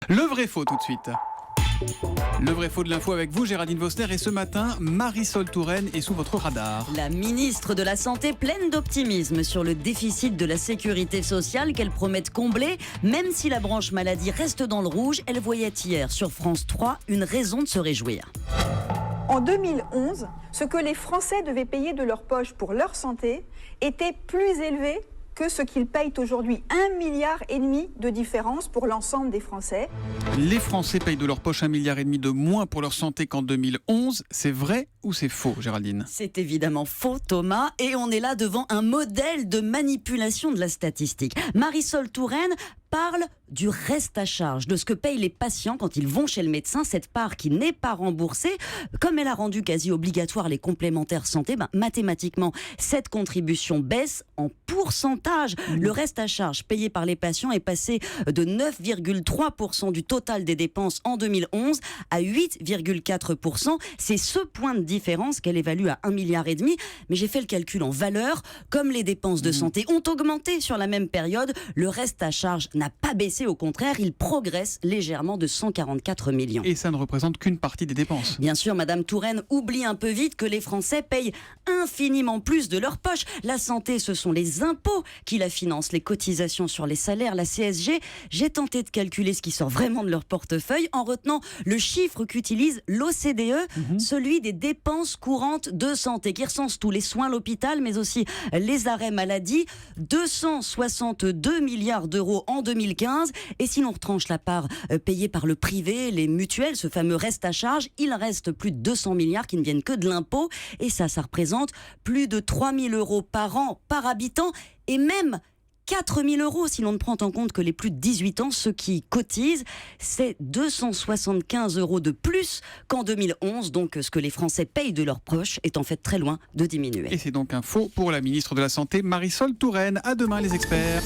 Le vrai faux tout de suite. Le vrai faux de l'info avec vous, Géraldine Vosner. Et ce matin, Marisol Touraine est sous votre radar. La ministre de la Santé pleine d'optimisme sur le déficit de la sécurité sociale qu'elle promet de combler. Même si la branche maladie reste dans le rouge, elle voyait hier sur France 3 une raison de se réjouir. En 2011, ce que les Français devaient payer de leur poche pour leur santé était plus élevé que ce qu'ils payent aujourd'hui. 1,5 milliard de différence pour l'ensemble des Français. Les Français payent de leur poche 1,5 milliard de moins pour leur santé qu'en 2011. C'est vrai ou c'est faux, Géraldine ? C'est évidemment faux, Thomas, et on est là devant un modèle de manipulation de la statistique. Marisol Touraine parle du reste à charge, de ce que payent les patients quand ils vont chez le médecin, cette part qui n'est pas remboursée. Comme elle a rendu quasi obligatoire les complémentaires santé, mathématiquement, cette contribution baisse en pourcentage. Le reste à charge payé par les patients est passé de 9,3% du total des dépenses en 2011 à 8,4%. C'est ce point de différence qu'elle évalue à 1,5 milliard. Mais j'ai fait le calcul en valeur. Comme les dépenses de santé ont augmenté sur la même période, le reste à charge n'a pas baissé, au contraire, il progresse légèrement de 144 millions. Et ça ne représente qu'une partie des dépenses. Bien sûr, Madame Touraine oublie un peu vite que les Français payent infiniment plus de leur poche. La santé, ce sont les impôts qui la financent, les cotisations sur les salaires, la CSG. J'ai tenté de calculer ce qui sort vraiment de leur portefeuille en retenant le chiffre qu'utilise l'OCDE, celui des dépenses courantes de santé, qui recense tous les soins à l'hôpital, mais aussi les arrêts maladie. 262 milliards d'euros en 2015. Et si l'on retranche la part payée par le privé, les mutuelles, ce fameux reste à charge, il reste plus de 200 milliards qui ne viennent que de l'impôt. Et ça représente plus de 3 000 euros par an, par habitant, et même 4 000 euros si l'on ne prend en compte que les plus de 18 ans, ceux qui cotisent, c'est 275 euros de plus qu'en 2011. Donc ce que les Français payent de leurs proches est en fait très loin de diminuer. Et c'est donc un faux pour la ministre de la Santé, Marisol Touraine. À demain les experts.